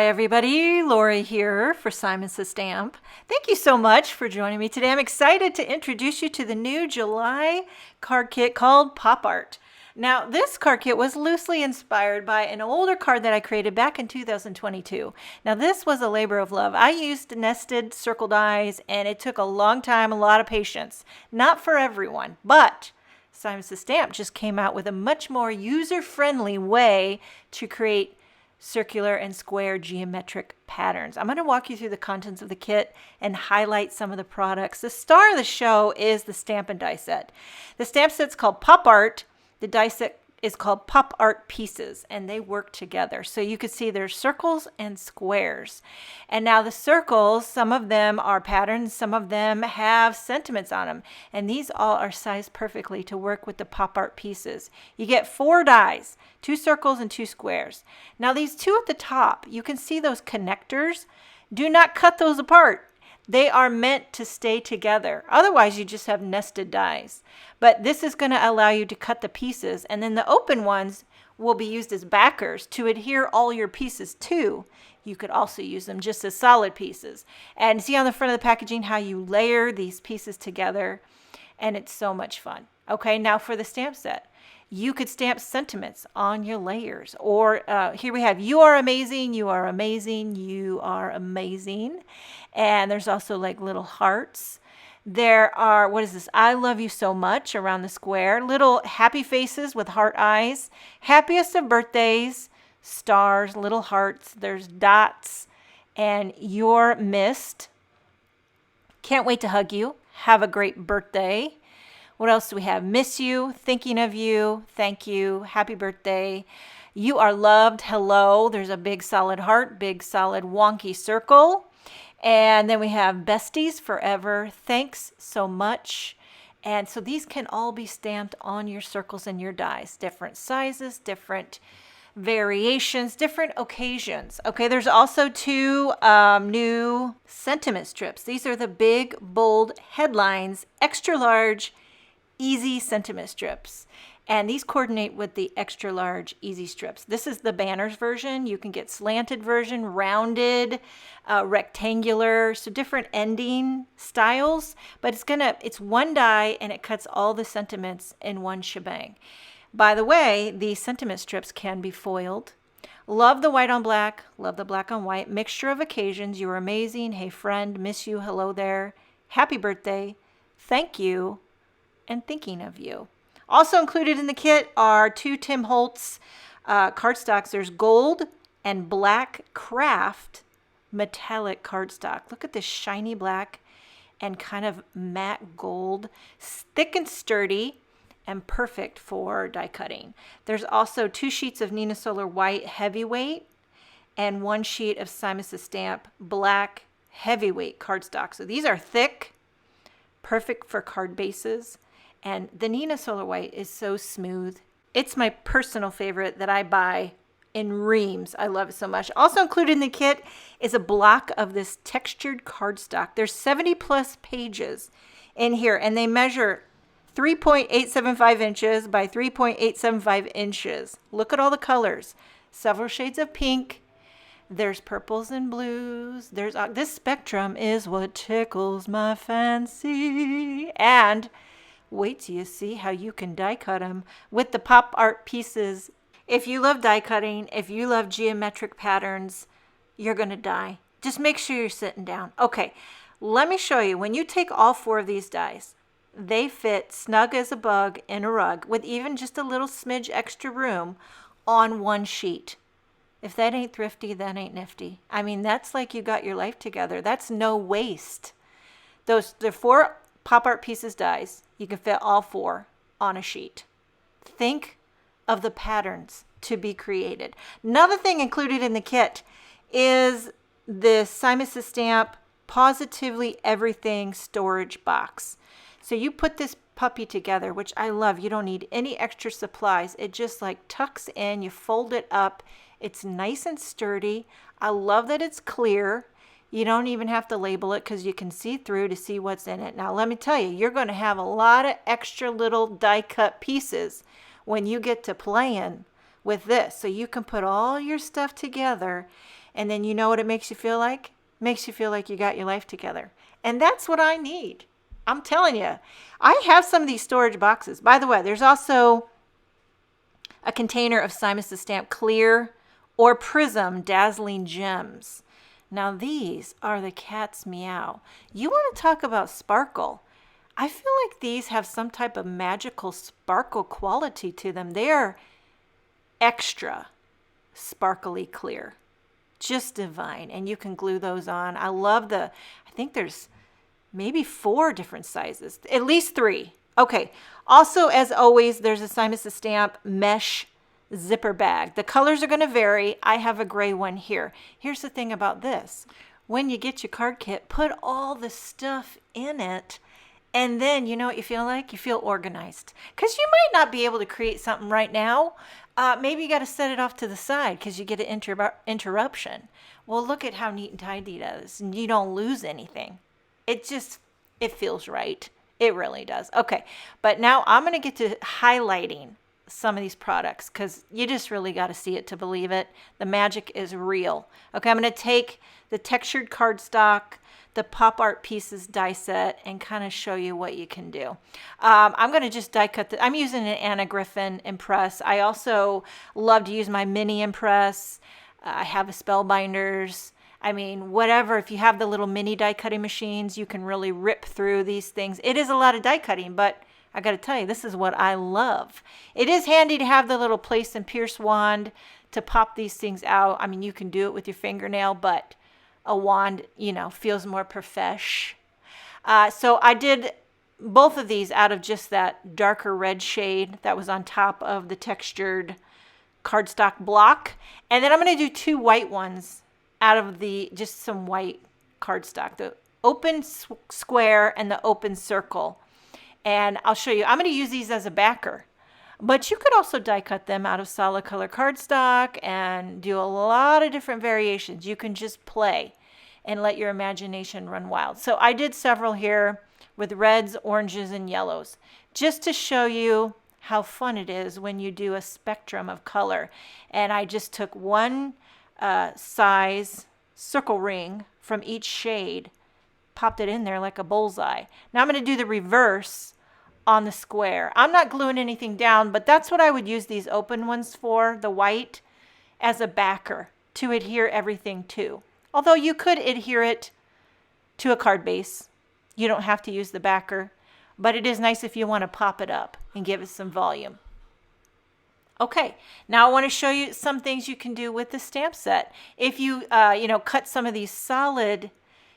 Hi everybody, Lori here for Simon Says Stamp. Thank you so much for joining me today. I'm excited to introduce you to the new July card kit called Pop Art. Now, this card kit was loosely inspired by an older card that I created back in 2022. Now, this was a labor of love. I used nested circle dies, and it took a long time, a lot of patience. Not for everyone, but Simon Says Stamp just came out with a much more user-friendly way to create circular and square geometric patterns. I'm going to walk you through the contents of the kit and highlight some of the products. The star of the show is the stamp and die set. The stamp set's called Pop Art. The die set is called Pop Art Pieces, and they work together. So you can see there's circles and squares. And now the circles, some of them are patterns, some of them have sentiments on them. And these all are sized perfectly to work with the Pop Art Pieces. You get 4 dies, 2 circles and 2 squares. Now these 2 at the top, you can see those connectors. Do not cut those apart. They are meant to stay together. Otherwise, you just have nested dies. But this is going to allow you to cut the pieces, and then the open ones will be used as backers to adhere all your pieces to. You could also use them just as solid pieces. And see on the front of the packaging how you layer these pieces together, and it's so much fun. Okay, now for the stamp set. You could stamp sentiments on your layers. Or here we have, you are amazing, you are amazing, you are amazing. And there's also like little hearts. There are, what is this? I love you so much around the square. Little happy faces with heart eyes. Happiest of birthdays, stars, little hearts. There's dots. And you're missed. Can't wait to hug you. Have a great birthday. What else do we have? Miss you, thinking of you, thank you, happy birthday. You are loved, hello. There's a big solid heart, big solid wonky circle. And then we have besties forever, thanks so much. And so these can all be stamped on your circles and your dies. Different sizes, different variations, different occasions. Okay, there's also 2 new sentiment strips. These are the big, bold headlines, extra large, easy sentiment strips, and these coordinate with the extra large easy strips. This is the banners version. You can get slanted version, rounded, rectangular, so different ending styles, but it's 1 die and it cuts all the sentiments in one shebang. By the way, these sentiment strips can be foiled. Love the white on black, love the black on white, mixture of occasions. You're amazing, hey friend, miss you, hello there, happy birthday, thank you, and thinking of you. Also included in the kit are 2 Tim Holtz cardstocks. There's gold and black craft metallic cardstock. Look at this shiny black and kind of matte gold, thick and sturdy and perfect for die cutting. There's also 2 sheets of Nina Solar white heavyweight and 1 sheet of Simon Says Stamp black heavyweight cardstock. So these are thick, perfect for card bases. And the Nina Solar White is so smooth. It's my personal favorite that I buy in reams. I love it so much. Also included in the kit is a block of this textured cardstock. There's 70 plus pages in here, and they measure 3.875 inches by 3.875 inches. Look at all the colors. Several shades of pink. There's purples and blues. There's this spectrum is what tickles my fancy. And wait till you see how you can die cut them with the Pop Art Pieces. If you love die cutting, if you love geometric patterns, you're going to die. Just make sure you're sitting down. Okay, let me show you. When you take all 4 of these dies, they fit snug as a bug in a rug with even just a little smidge extra room on 1 sheet. If that ain't thrifty, that ain't nifty. I mean, that's like you got your life together. That's no waste. The 4 Pop Art Pieces dies. You can fit all 4 on a sheet. Think of the patterns to be created. Another thing included in the kit is the Simon Says Stamp Positively Everything storage box. So you put this puppy together, which I love. You don't need any extra supplies. It just like tucks in, you fold it up. It's nice and sturdy. I love that it's clear. You don't even have to label it because you can see through to see what's in it. Now, let me tell you, you're going to have a lot of extra little die cut pieces when you get to playing with this. So you can put all your stuff together And then you know what it makes you feel like? It makes you feel like you got your life together. And that's what I need. I'm telling you. I have some of these storage boxes. By the way, there's also a container of Simon Says Stamp Clear or Prism Dazzling Gems. Now these are the cat's meow. You want to talk about sparkle. I feel like these have some type of magical sparkle quality to them. They are extra sparkly clear. Just divine. And you can glue those on. I love I think there's maybe 4 different sizes. At least 3. Okay. Also, as always, there's a Simon Says Stamp mesh zipper bag. The colors are going to vary. I have a gray one here. Here's the thing about this. When you get your card kit, put all the stuff in it. And then, you know what you feel like? You feel organized. Because you might not be able to create something right now. Maybe you got to set it off to the side because you get an interruption. Well, look at how neat and tidy it is. And you don't lose anything. It feels right. It really does. Okay, but now I'm going to get to highlighting some of these products because you just really got to see it to believe it. The magic is real. Okay, I'm going to take the textured cardstock, the pop art pieces die set, and kind of show you what you can do. I'm going to just die cut. I'm using an Anna Griffin impress. I also love to use my mini impress. I have a Spellbinders. I mean, whatever. If you have the little mini die cutting machines, you can really rip through these things. It is a lot of die cutting, but I got to tell you, this is what I love. It is handy to have the little place and pierce wand to pop these things out. I mean, you can do it with your fingernail, but a wand, you know, feels more profesh. So I did both of these out of just that darker red shade that was on top of the textured cardstock block. And then I'm going to do 2 white ones out of just some white cardstock, the open square and the open circle. And I'll show you. I'm going to use these as a backer. But you could also die cut them out of solid color cardstock and do a lot of different variations. You can just play and let your imagination run wild. So I did several here with reds, oranges, and yellows, just to show you how fun it is when you do a spectrum of color. And I just took one size circle ring from each shade, popped it in there like a bullseye. Now I'm going to do the reverse on the square. I'm not gluing anything down, but that's what I would use these open ones for, the white, as a backer to adhere everything to. Although you could adhere it to a card base. You don't have to use the backer, but it is nice if you want to pop it up and give it some volume. Okay, now I want to show you some things you can do with the stamp set. If you, cut some of these solid,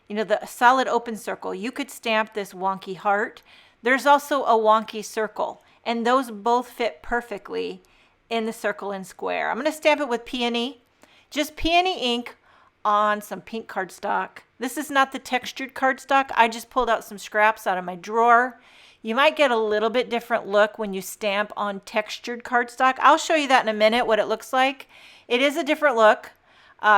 the solid open circle, you could stamp this wonky heart. There's also a wonky circle, and those both fit perfectly in the circle and square. I'm going to stamp it with peony, just peony ink on some pink cardstock. This is not the textured cardstock. I just pulled out some scraps out of my drawer. You might get a little bit different look when you stamp on textured cardstock. I'll show you that in a minute, what it looks like. It is a different look.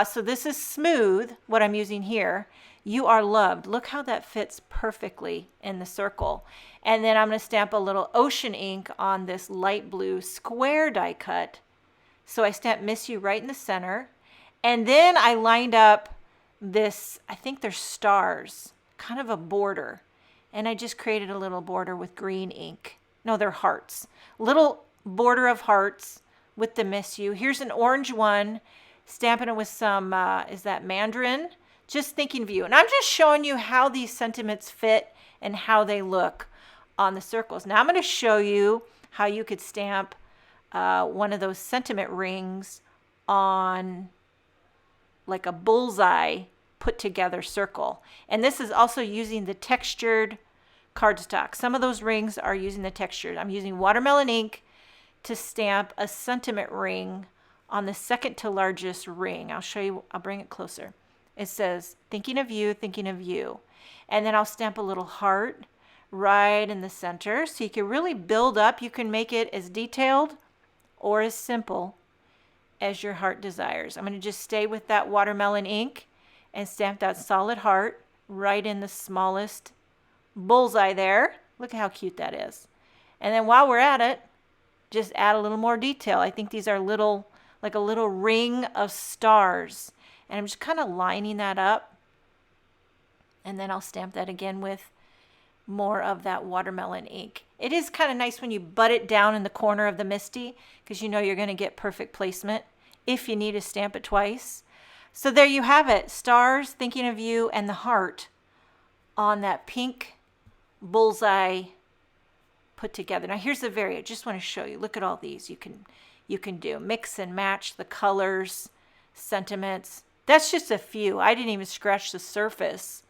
So this is smooth, what I'm using here. You are loved. Look how that fits perfectly in the circle. And then I'm going to stamp a little ocean ink on this light blue square die cut. So I stamped Miss You right in the center. And then I lined up this, I think they're stars, kind of a border. And I just created a little border with green ink. No, they're hearts. Little border of hearts with the Miss You. Here's an orange one, stamping it with some, is that mandarin? Just thinking of you. And I'm just showing you how these sentiments fit and how they look on the circles. Now I'm going to show you how you could stamp one of those sentiment rings on like a bullseye put together circle. And this is also using the textured cardstock. Some of those rings are using the textured. I'm using watermelon ink to stamp a sentiment ring on the second to largest ring. I'll show you, I'll bring it closer. It says, thinking of you, thinking of you. And then I'll stamp a little heart right in the center. So you can really build up. You can make it as detailed or as simple as your heart desires. I'm going to just stay with that watermelon ink and stamp that solid heart right in the smallest bullseye there. Look at how cute that is. And then while we're at it, just add a little more detail. I think these are little, like a little ring of stars. And I'm just kind of lining that up. And then I'll stamp that again with more of that watermelon ink. It is kind of nice when you butt it down in the corner of the MISTI, because you know you're going to get perfect placement if you need to stamp it twice. So there you have it, stars, thinking of you, and the heart on that pink bullseye put together. Now here's the variant. Just want to show you. Look at all these you can do. Mix and match the colors, sentiments. That's just a few. I didn't even scratch the surface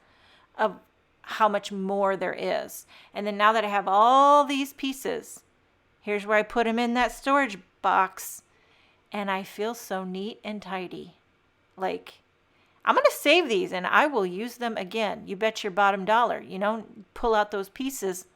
of how much more there is. And then now that I have all these pieces, here's where I put them in that storage box, and I feel so neat and tidy. Like, I'm going to save these and I will use them again. You bet your bottom dollar. You know, pull out those pieces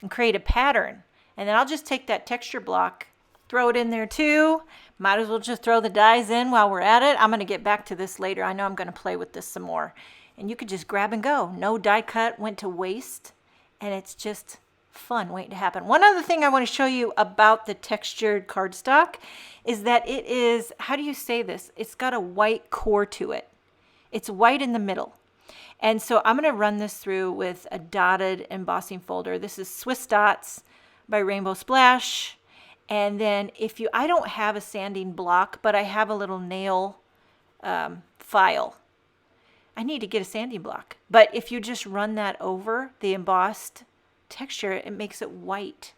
and create a pattern. And then I'll just take that texture block, throw it in there too. Might as well just throw the dies in while we're at it. I'm going to get back to this later. I know I'm going to play with this some more. And you could just grab and go. No die cut went to waste. And it's just fun waiting to happen. One other thing I want to show you about the textured cardstock is that it is, how do you say this? It's got a white core to it. It's white in the middle. And so I'm going to run this through with a dotted embossing folder. This is Swiss Dots by Rainbow Splash. And then I don't have a sanding block, but I have a little nail file. I need to get a sanding block. But if you just run that over the embossed texture, it makes it white.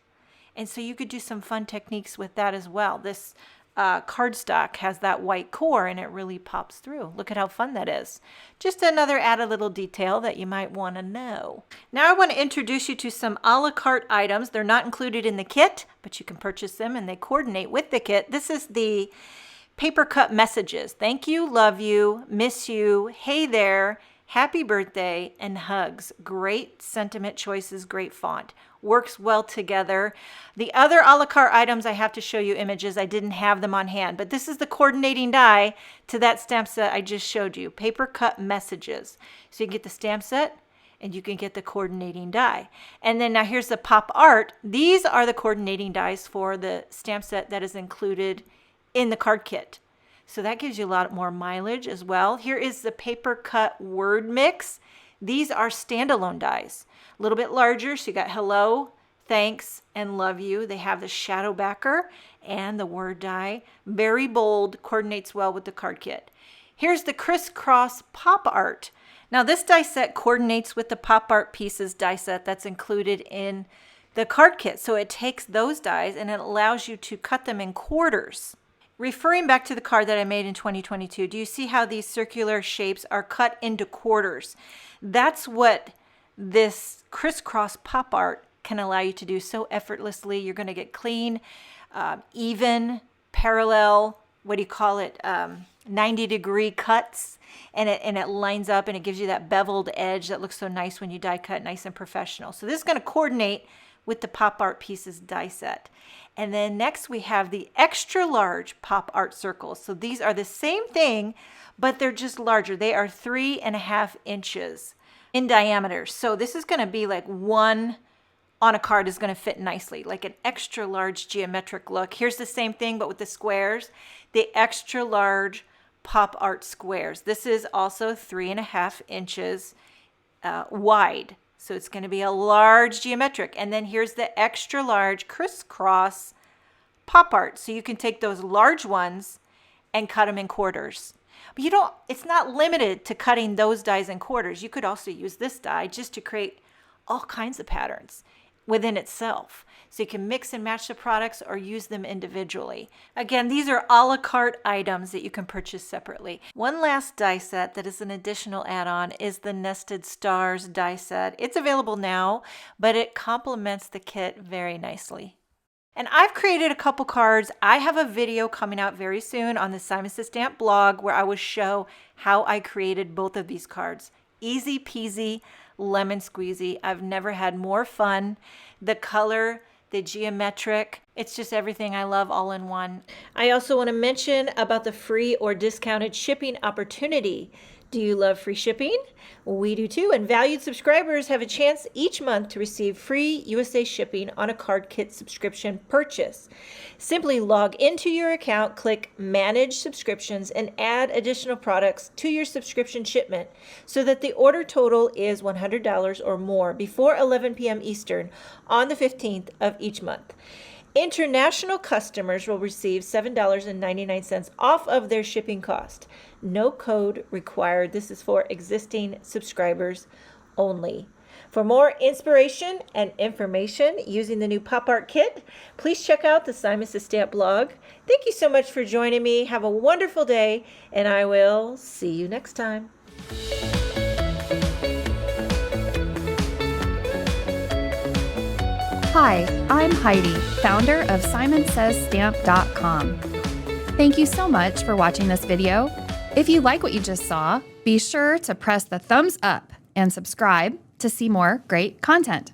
And so you could do some fun techniques with that as well. This cardstock has that white core and it really pops through. Look at how fun that is. Just another added little detail that you might want to know. Now I want to introduce you to some a la carte items. They're not included in the kit, but you can purchase them and they coordinate with the kit. This is the paper cut messages. Thank you, love you, miss you, hey there, happy birthday, and hugs. Great sentiment choices, great font. Works well together. The other a la carte items, I have to show you images. I didn't have them on hand, but this is the coordinating die to that stamp set I just showed you. Paper cut messages. So you can get the stamp set and you can get the coordinating die. And then now here's the pop art. These are the coordinating dies for the stamp set that is included in the card kit. So that gives you a lot more mileage as well. Here is the paper cut word mix. These are standalone dies. A little bit larger, so you got hello, thanks, and love you. They have the shadow backer and the word die. Very bold, coordinates well with the card kit. Here's the crisscross pop art. Now this die set coordinates with the pop art pieces die set that's included in the card kit. So it takes those dies and it allows you to cut them in quarters. Referring back to the card that I made in 2022, do you see how these circular shapes are cut into quarters? That's what this crisscross pop art can allow you to do so effortlessly. You're going to get clean, even, parallel, 90-degree cuts, and it lines up and it gives you that beveled edge that looks so nice when you die cut, nice and professional. So this is going to coordinate with the pop art pieces die set. And then next we have the extra large pop art circles. So these are the same thing, but they're just larger. They are 3.5 inches in diameter. So this is going to be like one on a card is going to fit nicely, like an extra large geometric look. Here's the same thing, but with the squares, the extra large pop art squares. This is also 3.5 inches wide. So it's going to be a large geometric. And then here's the extra large crisscross pop art. So you can take those large ones and cut them in quarters. But it's not limited to cutting those dies in quarters. You could also use this die just to create all kinds of patterns within itself. So you can mix and match the products or use them individually. Again, these are a la carte items that you can purchase separately. One last die set that is an additional add-on is the Nested Stars die set. It's available now, but it complements the kit very nicely. And I've created a couple cards. I have a video coming out very soon on the Simon Says Stamp blog where I will show how I created both of these cards. Easy peasy, lemon squeezy. I've never had more fun. The color, the geometric, it's just everything I love all in one. I also want to mention about the free or discounted shipping opportunity Do you love free shipping? We do too, and valued subscribers have a chance each month to receive free USA shipping on a card kit subscription purchase. Simply log into your account, click Manage Subscriptions, and add additional products to your subscription shipment so that the order total is $100 or more before 11 p.m. Eastern on the 15th of each month. International customers will receive $7.99 off of their shipping cost. No code required. This is for existing subscribers only. For more inspiration and information using the new pop art kit, please check out the Simon Says Stamp blog. Thank you so much for joining me. Have a wonderful day, and I will see you next time. Hi, I'm Heidi, founder of SimonSaysStamp.com. Thank you so much for watching this video. If you like what you just saw, be sure to press the thumbs up and subscribe to see more great content.